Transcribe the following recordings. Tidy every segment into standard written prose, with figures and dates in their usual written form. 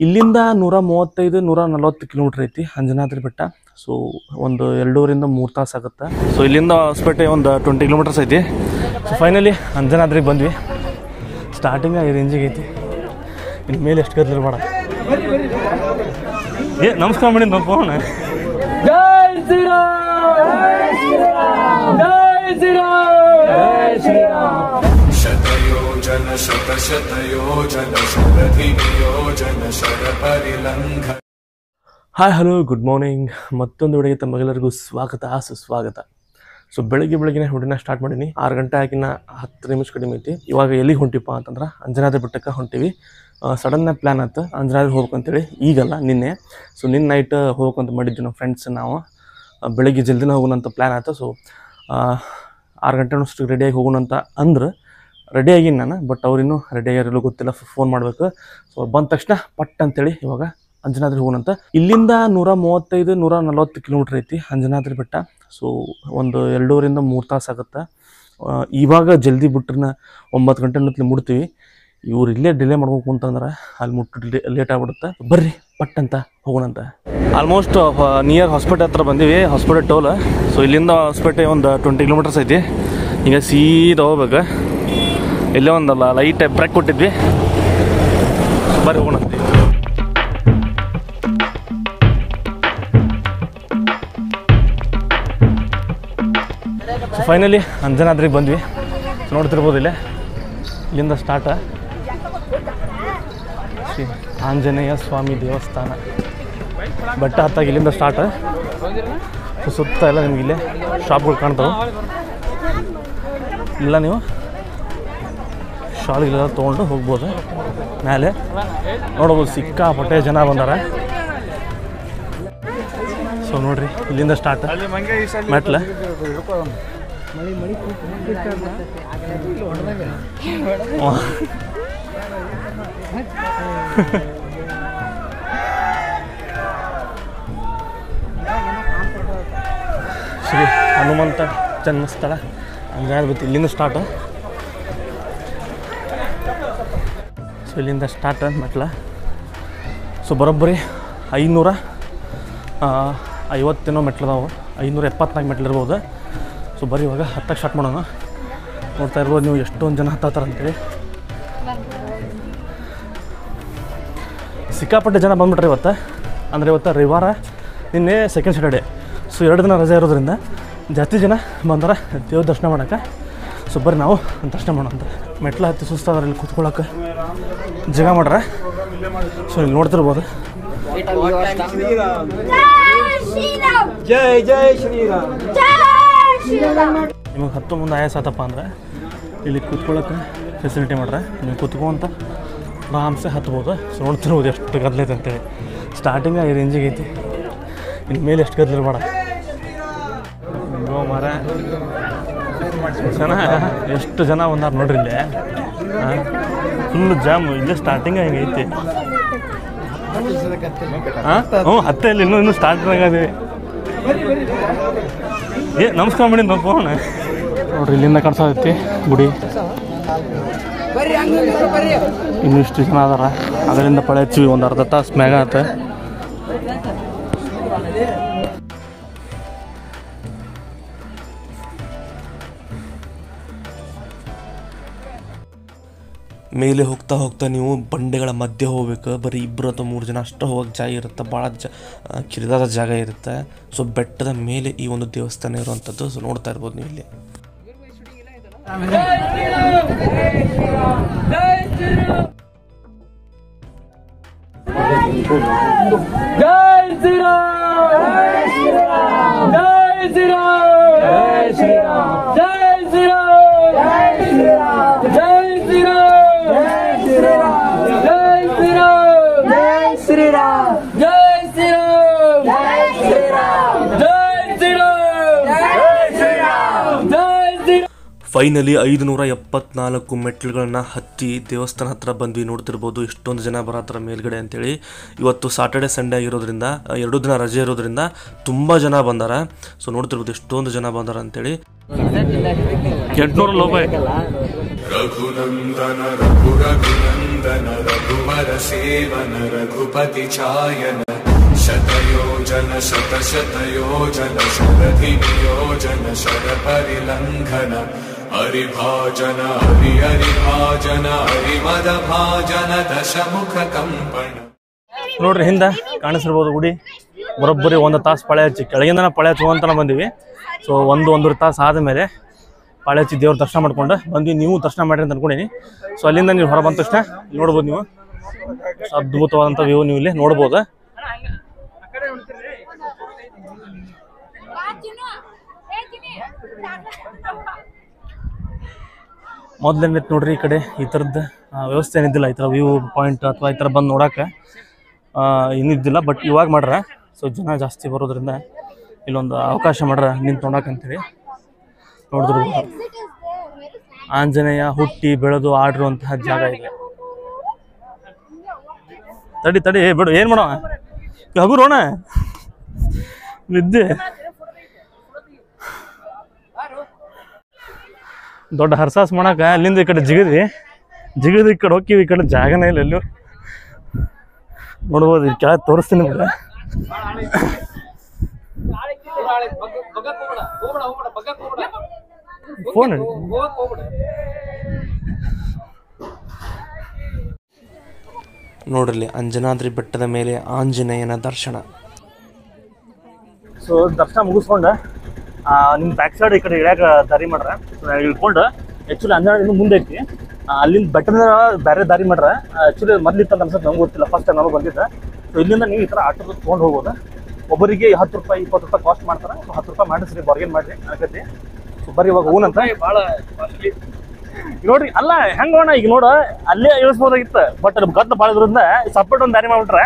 ಇಲ್ಲಿಂದ 135 140 ಕಿಲೋಮೀಟರ್ ಐತಿ ಅಂಜನಾದ್ರಿ ಬೆಟ್ಟ. ಸೊ ಒಂದು 2.5-3 ತಾಸು ಆಗುತ್ತೆ. ಸೊ ಇಲ್ಲಿಂದ ಹೊಸಪೇಟೆ ಒಂದು 20 ಕಿಲೋಮೀಟರ್ಸ್ ಐತಿ. ಸೊ ಫೈನಲಿ ಅಂಜನಾದ್ರಿಗೆ ಬಂದ್ವಿ. ಸ್ಟಾರ್ಟಿಂಗ್ ಈ ರೇಂಜಿಗೆ ಐತಿ. ಇನ್ನು ಮೇಲೆ ಎಷ್ಟು ಗದ್ದಲಿರಬೇಡ. ನಮಸ್ಕಾರ ಮಾಡಿ ನಮ್ಮ ಫೋನ್. ಜೈ ಶ್ರೀರಾಮ್, ಜೈ ಶ್ರೀರಾಮ್, ಜೈ ಶ್ರೀರಾಮ್. ಶತಯೋಜನ ಶತಶತಯೋಜನ ಶತಧಿಯೋಜನ ಶರಪರಿಲಂಘ. Hi hello good morning. ಮತ್ತೊಂದು ವಿಡಿಯೋಗೆ ತಮಗೆಲ್ಲರಿಗೂ ಸ್ವಾಗತ ಸುಸ್ವಾಗತ. ಸೊ ಬೆಳಗ್ಗೆ ಹುಡಿನ ಸ್ಟಾರ್ಟ್ ಮಾಡೀನಿ. 6 ಗಂಟೆ ಆಗಿನ 10 ನಿಮಿಷ ಕಡಿಮೆ ಐತಿ. ಇವಾಗ ಎಲ್ಲಿಗೆ ಹೊಂಟಿಪ್ಪ ಅಂತಂದ್ರೆ ಅಂಜನಾದ್ರಿ ಬೆಟ್ಟಕ್ಕೆ ಹೊಂಟಿವಿ. ಸಡನ್ನ ಪ್ಲ್ಯಾನ್ ಆಯ್ತು ಅಂಜನಾದ್ರಿ ಹೋಗ್ಬೇಕಂತೇಳಿ. ಈಗಲ್ಲ ನಿನ್ನೆ. ಸೊ ನಿನ್ನೆ ನೈಟ್ ಹೋಗ್ಬೇಕಂತ ಮಾಡಿದ್ವಿ ನಮ್ಮ ಫ್ರೆಂಡ್ಸ್. ನಾವು ಬೆಳಗ್ಗೆ ಜಲ್ದಿನ ಹೋಗೋಣಂತ ಪ್ಲ್ಯಾನ್ ಆಯ್ತು. ಸೊ 6 ಗಂಟೆ ಅಷ್ಟಕ್ಕೆ ರೆಡಿಯಾಗಿ ಹೋಗೋಣಂತ ಅಂದ್ರೆ ರೆಡಿಯಾಗಿನಿ ನಾನು. ಬಟ್ ಅವ್ರಿನ್ನೂ ರೆಡಿಯಾಗಿರಲು ಗೊತ್ತಿಲ್ಲ. ಫೋನ್ ಮಾಡಬೇಕು. ಸೊ ಬಂದ ತಕ್ಷಣ ಪಟ್ ಅಂತೇಳಿ ಇವಾಗ ಅಂಜನಾದ್ರಿ ಹೋಗೋಣಂತ. ಇಲ್ಲಿಂದ 135-140 ಕಿಲೋಮೀಟರ್ ಐತಿ ಅಂಜನಾದ್ರಿ ಬೆಟ್ಟ. ಸೊ ಒಂದು 2.5-3 ತಾಸು ಆಗುತ್ತೆ. ಇವಾಗ ಜಲ್ದಿ ಬಿಟ್ರನ್ನ 9 ಗಂಟೆ ಅನ್ನೋತ್ಲಿ ಮುಡ್ತೀವಿ. ಇವ್ರು ಇಲ್ಲೇ ಡಿಲೇ ಮಾಡ್ಬೇಕು ಅಂತಂದ್ರೆ ಅಲ್ಲಿ ಮುಟ್ಟು ಲೇಟ್ ಆಗ್ಬಿಡುತ್ತೆ. ಬರ್ರಿ ಪಟ್ ಅಂತ ಹೋಗೋಣಂತ. ಆಲ್ಮೋಸ್ಟ್ ನಿಯರ್ ಹೊಸಪೇಟೆ ಹತ್ರ ಬಂದೀವಿ. ಹೊಸಪೇಟೆ ಟೋಲ್. ಸೊ ಇಲ್ಲಿಂದ ಹೊಸಪೇಟೆ ಒಂದು 20 ಕಿಲೋಮೀಟರ್ಸ್ ಐತಿ. ಈಗ ಸೀದಾ ಹೋಗ್ಬೇಕು. ಇಲ್ಲೇ ಒಂದಲ್ಲ ಲೈಟ್ ಬ್ರೇಕ್ ಕೊಟ್ಟಿದ್ವಿ. ಬರ್ರಿ ಹೋಗೋಣಂತ. ಫೈನಲಿ ಅಂಜನಾದ್ರಿಗೆ ಬಂದ್ವಿ. ನೋಡ್ತಿರ್ಬೋದು ಇಲ್ಲಿಂದ ಸ್ಟಾರ್ಟ್ ಶ್ರೀ ಆಂಜನೇಯ ಸ್ವಾಮಿ ದೇವಸ್ಥಾನ. ಬೆಟ್ಟ ಹತ್ತಾಗಿ ಇಲ್ಲಿಂದ ಸ್ಟಾರ್ಟ್. ಸುತ್ತ ಎಲ್ಲ ನಿಮ್ಗೆ ಇಲ್ಲೇ ಶಾಪ್ಗಳು ಕಾಣ್ತಾವೆ. ಇಲ್ಲ ನೀವು ಶಾಲ್ಗೆಲ್ಲ ತೊಗೊಂಡು ಹೋಗ್ಬೋದು. ಮೇಲೆ ನೋಡ್ಬೋದು ಸಿಕ್ಕಾಪಟ್ಟೆ ಜನ ಬಂದಾರ. ಸೊ ನೋಡ್ರಿ ಇಲ್ಲಿಂದ ಸ್ಟಾರ್ಟ್ ಮೆಟ್ಲ. ಶ್ರೀ ಹನುಮಂತ ಜನ್ಮಸ್ಥಳ ಅಂಜನಾದ್ರಿ ಬತ್ತಿ ಇಲ್ಲಿಂದ ಸ್ಟಾರ್ಟ್. ಸೊ ಇಲ್ಲಿಂದ ಸ್ಟಾರ್ಟ್ ಮೆಟ್ಲ. ಸೊ ಬರೋಬ್ಬರಿ 550 ಮೆಟ್ಲದಾವು. 574 ಮೆಟ್ಲಿರ್ಬೋದು. ಸೊ ಬರೀ ಇವಾಗ ಹತ್ತಕ್ಕೆ ಸ್ಟಾರ್ಟ್ ಮಾಡೋಣ. ನೋಡ್ತಾ ಇರ್ಬೋದು ನೀವು ಎಷ್ಟೊಂದು ಜನ ಹತ್ತಾರಂತೇಳಿ. ಸಿಕ್ಕಾಪಟ್ಟೆ ಜನ ಬಂದ್ಬಿಟ್ರೆ ಇವತ್ತು. ಅಂದರೆ ಇವತ್ತು ರವಿವಾರ, ನಿನ್ನೆ ಸೆಕೆಂಡ್ ಸ್ಯಾಟರ್ಡೇ. ಸೊ 2 ದಿನ ರಜೆ ಇರೋದ್ರಿಂದ ಜಾಸ್ತಿ ಜನ ಬಂದಾರ ದೇವ್ರ ದರ್ಶನ ಮಾಡೋಕ್ಕೆ. ಸೊ ಬರ್ರಿ ನಾವು ದರ್ಶನ ಮಾಡೋಣ. ಮೆಟ್ಲ ಹತ್ತಿ ಸುಸ್ತಾದ್ರೆ ಇಲ್ಲಿ ಕೂತ್ಕೊಳ್ಳೋಕೆ ಜಾಗ ಮಾಡ್ರ. ಸೊ ಇಲ್ಲಿ ನೋಡ್ತಿರ್ಬೋದು. ಜೈ ಜೈ ಶ್ರೀರಾಮ್. ನಿಮಗೆ ಹತ್ತು ಮುಂದೆ ಆಯಾಸ ಆತಪ್ಪ ಅಂದ್ರೆ ಇಲ್ಲಿ ಕೂತ್ಕೊಳ್ಳೋಕೆ ಫೆಸಿಲಿಟಿ ಮಾಡ್ರೆ ನೀವು ಕೂತ್ಕೊಂತ ಆರಾಮ್ಸೆ ಹತ್ಬೋದು. ಸೊ ನೋಡ್ತಿರ್ಬೋದು ಎಷ್ಟು ಗದ್ದಲೈತೆ ಅಂತೇಳಿ. ಸ್ಟಾರ್ಟಿಂಗ್ ಈ ರೇಂಜಿಗೆ ಐತಿ. ಇನ್ನು ಮೇಲೆ ಎಷ್ಟು ಗದ್ದಲಿರಬೇಡ. ಮರ ಜನ ಎಷ್ಟು ಜನ ಬಂದಾರ ನೋಡ್ರಿ ಇಲ್ಲೇ. Full jam. ಇಲ್ಲೇ ಸ್ಟಾರ್ಟಿಂಗ್ ಹಿಂಗೆ ಐತಿ. ಹ್ಞೂ ಹತ್ತೆ ಇಲ್ಲಿ ಇನ್ನೂ ಸ್ಟಾರ್ಟಿಂಗ್ ಅದೀವಿ. ನಮಸ್ಕಾರ ಮಾಡಿ ನಮ್ಮ ಫೋನ್. ನೋಡ್ರಿ ಇಲ್ಲಿಂದ ಕಾಣಿಸತೈತಿ ಗುಡಿ. ಇನ್ನೂ ಇಷ್ಟು ಜನ ಅದಾರ. ಅದರಿಂದ ಪಳೆ ಹಚ್ಚಿವಿ. ಒಂದು ಅರ್ಧ ತಾಸು ಮ್ಯಾಗ ಆತ. ಮೇಲೆ ಹೋಗ್ತಾ ಹೋಗ್ತಾ ನೀವು ಬಂಡೆಗಳ ಮಧ್ಯೆ ಹೋಗ್ಬೇಕು. ಬರೀ 2 ಅಥವಾ 3 ಜನ ಅಷ್ಟು ಹೋಗೋಕ್ಕೆ ಜಾಗ ಇರುತ್ತೆ. ಭಾಳ ಕಿರಿದಾದ ಜಾಗ ಇರುತ್ತೆ. ಸೊ ಬೆಟ್ಟದ ಮೇಲೆ ಈ ಒಂದು ದೇವಸ್ಥಾನ ಇರುವಂಥದ್ದು. ಸೊ ನೋಡ್ತಾ ಇರ್ಬೋದು ನೀವು ಇಲ್ಲಿ. ಫೈನಲಿ 574 ಮೆಟ್ಲುಗಳನ್ನ ಹತ್ತಿ ದೇವಸ್ಥಾನ ಹತ್ರ ಬಂದ್ವಿ. ನೋಡ್ತಿರ್ಬೋದು ಎಷ್ಟೊಂದು ಜನ ಬರತ್ತಾರ ಮೇಲ್ಗಡೆ ಅಂತೇಳಿ. ಇವತ್ತು ಸಾಟರ್ಡೆ ಸಂಡೇ ಆಗಿರೋದ್ರಿಂದ 2 ದಿನ ರಜೆ ಇರೋದ್ರಿಂದ ತುಂಬ ಜನ ಬಂದಾರ. ಸೊ ನೋಡ್ತಿರ್ಬೋದು ಎಷ್ಟೊಂದು ಜನ ಬಂದಾರ ಅಂತೇಳಿ. 800 ರೂಪಾಯಿ. ರಘುನಂದನ ರಘು ರಘುನಂದನ नन्दन रघुवर सेवन रघुपति चायन शतयोजन शतशतयोजन शरधियोजन शरपरिलङ्घन हरिभाजन हरिभाजन हरिमदभाजन दशमुख कंपन. ನೋಡ್ರಿ ಹಿಂದೆ ಕಾಣಿಸಿರ್ಬೋದು ಗುಡಿ. ಬರೋಬ್ಬರಿ 1 ತಾಸು ಪಾಳೆ ಹಚ್ಚಿ ಕೆಳಗಿಂದನೇ ಪಾಳೆ ಹಚ್ಚುವಂತನ ಬಂದಿವಿ. ಸೊ ಒಂದೂವರೆ ತಾಸು ಆದಮೇಲೆ ಪಾಳೆ ಹಚ್ಚಿ ದೇವ್ರ ದರ್ಶನ ಮಾಡ್ಕೊಂಡು ಬಂದ್ವಿ. ನೀವು ದರ್ಶನ ಮಾಡಿರಿ ಅಂತ ಅನ್ಕೊಂಡಿನಿ. ಸೊ ಅಲ್ಲಿಂದ ನೀವು ಹೊರ ಬಂದ ತಕ್ಷಣ ನೋಡ್ಬೋದು ನೀವು ಅದ್ಭುತವಾದಂಥ ವ್ಯೂ ನೀವು ಇಲ್ಲಿ ನೋಡ್ಬೋದು. ಮೊದಲೇನಿತ್ತು ನೋಡ್ರಿ ಈ ಕಡೆ ಈ ಥರದ್ದು ವ್ಯವಸ್ಥೆ ಏನಿದ್ದಿಲ್ಲ. ಈ ಥರ ವ್ಯೂ ಪಾಯಿಂಟ್ ಅಥವಾ ಈ ಥರ ಬಂದು ನೋಡೋಕೆ ಇನ್ನಿದ್ದಿಲ್ಲ. ಬಟ್ ಇವಾಗ ಮಾಡ್ರೆ ಸೊ ಜನ ಜಾಸ್ತಿ ಬರೋದ್ರಿಂದ ಇಲ್ಲೊಂದು ಅವಕಾಶ ಮಾಡ್ರೆ ನಿಂತು ನೋಡೋಕಂತೇಳಿ. ನೋಡಿದ್ರಬೋದು ಆಂಜನೇಯ ಹುಟ್ಟಿ ಬೆಳೆದು ಆಡಿರುವಂತಹ ಜಾಗ ಇದೆ. ತಡಿ ತಡಿ ಬಿಡು, ಏನು ಮಾಡೋಣ ಹಗುರೋಣ ವಿದ್ಯೆ. ದೊಡ್ಡ ಹರ್ಸಾಸ್ ಮಾಡಕ್ಕೆ ಅಲ್ಲಿಂದ ಈ ಕಡೆ ಜಿಗಿದ್ವಿ ಈ ಕಡೆ ಹೋಗ್ತೀವಿ. ಈ ಕಡೆ ಜಾಗನೇ ಇಲ್ಲ ಎಲ್ಲೂ. ನೋಡ್ಬೋದು, ಈ ಕೆಳಗೆ ತೋರಿಸ್ತೀನಿ ನಿಮ್ಗೆ. ಫೋನ್ ನೋಡ್ರಿ ಅಂಜನಾದ್ರಿ ಬೆಟ್ಟದ ಮೇಲೆ ಆಂಜನೇಯನ ದರ್ಶನ. ಸೊ ದರ್ಶನ ಮುಗಿಸ್ಕೊಂಡು ನಿಮ್ಮ ಬ್ಯಾಕ್ ಸೈಡ್ ಈ ಕಡೆ ಇಳ್ಯಾಕ ದಾರಿ ಮಾಡ್ರೆ ಇಳ್ಕೊಂಡು ಆ್ಯಕ್ಚುಲಿ ಅಂಜನಾದ್ರಿಂದ ಮುಂದೆ ಐತಿ. ಅಲ್ಲಿಂದ ಬೆಟ್ಟದ ಬೇರೆ ದಾರಿ ಮಾಡ್ರೆ ಆ್ಯಕ್ಚುಲಿ ಮೊದಲಿತ್ತು ಅಂತ ಅನ್ಸುತ್ತೆ, ನಮ್ಗೆ ಗೊತ್ತಿಲ್ಲ. ಫಸ್ಟ್ ಟೈಮ್ ನಾವು ಬಂದಿದ್ದೆ. ಸೊ ಇಲ್ಲಿಂದ ನೀವು ಈ ಥರ ಆಟೋದ ತೊಗೊಂಡು ಹೋಗ್ಬೋದು. ಒಬ್ಬರಿಗೆ 10 ರೂಪಾಯಿ 20 ರೂಪಾಯಿ ಕಾಸ್ಟ್ ಮಾಡ್ತಾರೆ. ಸೊ 10 ರೂಪಾಯಿ ಮಾಡಿಸ್ರಿ, ಬಾರ್ಗೇನ್ ಮಾಡಿರಿ ಅನ್ಕತಿ. ಸೊ ಬರ್ರಿ ಇವಾಗ ಹೂನಂತ ಭಾಳ ನೋಡ್ರಿ. ಅಲ್ಲ ಹೆಂಗೋಣ ಈಗ ನೋಡು, ಅಲ್ಲೇ ಇಳಿಸ್ಬೋದಾಗಿತ್ತು. ಬಟ್ ಅಲ್ಲಿ ಗದ್ದ ಭಾಳ ಇದ್ರಿಂದ ಸಪ್ರೇಟ್ ಒಂದು ದಾರಿ ಮಾಡ್ಬಿಟ್ರೆ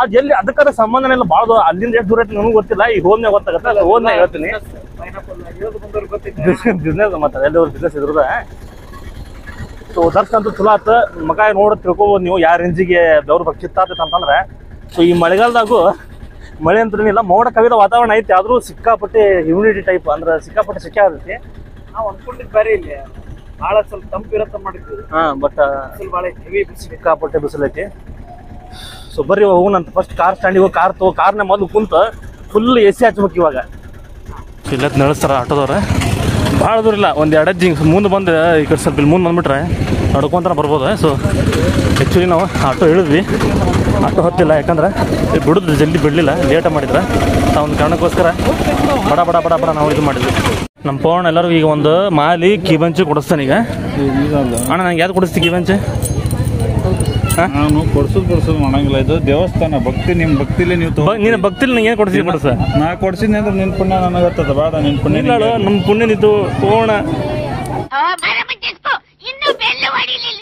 ಅದು ಎಲ್ಲಿ ಅದಕ್ಕಾದ್ರೆ ಸಂಬಂಧನೇ ಇಲ್ಲ. ಭಾಳ ಅಲ್ಲಿಂದ ಎಷ್ಟು ದೂರ ಐತಿ ನನಗೂ ಗೊತ್ತಿಲ್ಲ. ಈಗ ಹೋದ್ನೇ ಗೊತ್ತಾಗುತ್ತೆ. ಅದು ಹೋದ್ನೇ ಹೇಳ್ತೀನಿ. ಬಿಸ್ನೆಸ್ ಮತ್ತೆ ಎಲ್ಲಿ ಬಿಸ್ನೆಸ್ ಇದ್ರದ. ಸೊ ದರ್ಶನ ಅಂತೂ ಚಲೋ ಆತು. ಮಗ ನೋಡಿ ತಿಳ್ಕೊಬೋದು ನೀವು ಯಾವ ರೇಂಜಿಗೆ ಬೆವ್ರ ಭಕ್ತಿತ್ತ ಆಗ್ತೈತೆ ಅಂತಂದ್ರೆ. ಸೊ ಈ ಮಳೆಗಾಲದಾಗೂ ಮಳೆ ಅಂತೇನಿಲ್ಲ, ಮೋಡ ಕವಿದ ವಾತಾವರಣ ಐತಿ. ಆದರೂ ಸಿಕ್ಕಾಪಟ್ಟೆ ಹ್ಯೂಮಿಡಿಟಿ ಟೈಪ್ ಅಂದ್ರೆ ಸಿಕ್ಕಾಪಟ್ಟೆ ಸೆಕೆ ಆಗೈತಿ. ನಾವು ಅನ್ಕೊಂಡಿದ್ದು ಬೇರೆ ಇಲ್ಲ, ಭಾಳ ಸ್ವಲ್ಪ ತಂಪಿರತ್ತ ಮಾಡಿದ್ವಿ. ಬಟ್ ಸ್ವಲ್ಪ ಭಾಳ ಹೆವಿ ಸಿಕ್ಕಾಪಟ್ಟೆ ಬಿಸಿಲೈತಿ. ಸೊ ಬರ್ರಿ ಹೋಗೋಣಂತ. ಫಸ್ಟ್ ಕಾರ್ ಸ್ಟ್ಯಾಂಡಿಗೆ ಹೋಗಿ ಕಾರ್ನ ಮೊದಲು ಕುಂತು ಫುಲ್ AC ಹಚ್ಬೇಕು ಇವಾಗ. ಇಲ್ಲ ನಡೆಸ್ತಾರ ಆಟೋದವ್ರೆ. ಭಾಳ ದೂರ ಇಲ್ಲ, ಒಂದು 2 ಹೆಜ್ಜೆ ಮುಂದೆ ಬಂದು ಈ ಕಡೆ ಸ್ವಲ್ಪ ಇಲ್ಲಿ ಮುಂದೆ ಬಂದುಬಿಟ್ರೆ ನಡ್ಕೊಂತ ಬರ್ಬೋದು. ಸೊ ಆ್ಯಕ್ಚುಲಿ ನಾವು ಆಟೋ ಇಳಿದ್ವಿ, ಆಟೋ ಹತ್ತಿಲ್ಲ. ಯಾಕಂದ್ರೆ ಬಿಡೋದು ಜಲ್ದಿ ಬಿಡಲಿಲ್ಲ, ಲೇಟ್ ಮಾಡಿದ್ರೆ. ಆ ಒಂದು ಕಾರಣಕ್ಕೋಸ್ಕರ ಬಡ ಬಡ ಬಡ ಬಡ ನಾವು ಇದು ಮಾಡಿದ್ವಿ. ನಮ್ಮ ಪವನ್ ಎಲ್ಲರೂ ಈಗ ಒಂದು ಮಾಲಿ ಕಿಬಂಚು ಕೊಡಿಸ್ತಾನೆ. ಈಗ ಅಣ್ಣ ನಂಗೆ ಯಾವ್ದು ಕೊಡಿಸ್ತಿ ಕಿಬಂಚು? ನಾನು ಕೊಡ್ಸೋದು ಮಾಡಂಗಿಲ್ಲ. ಇದು ದೇವಸ್ಥಾನ ಭಕ್ತಿ. ನಿಮ್ಮ ಭಕ್ತಿಲಿ ನೀವು ನೀನು ಭಕ್ತಿಲಿ ನಂಗೆ ಏನು ಕೊಡಿಸಿ ಕೊಡಿಸ? ನಾ ಕೊಡ್ಸಿದ್ನಿ ಅಂದ್ರೆ ನಿನ್ನ ಪುಣ್ಯ ನನಗೆ ಹತ್ತದ. ಬೇಡ, ನಿನ್ನ ಪುಣ್ಯ ನಮ್ಮ ಪುಣ್ಯ ನಿಂತು ಪೋಣ. ಇನ್ನು ಬೆಲ್ಲು ಹೊಡಿಲಿಲ್ಲ.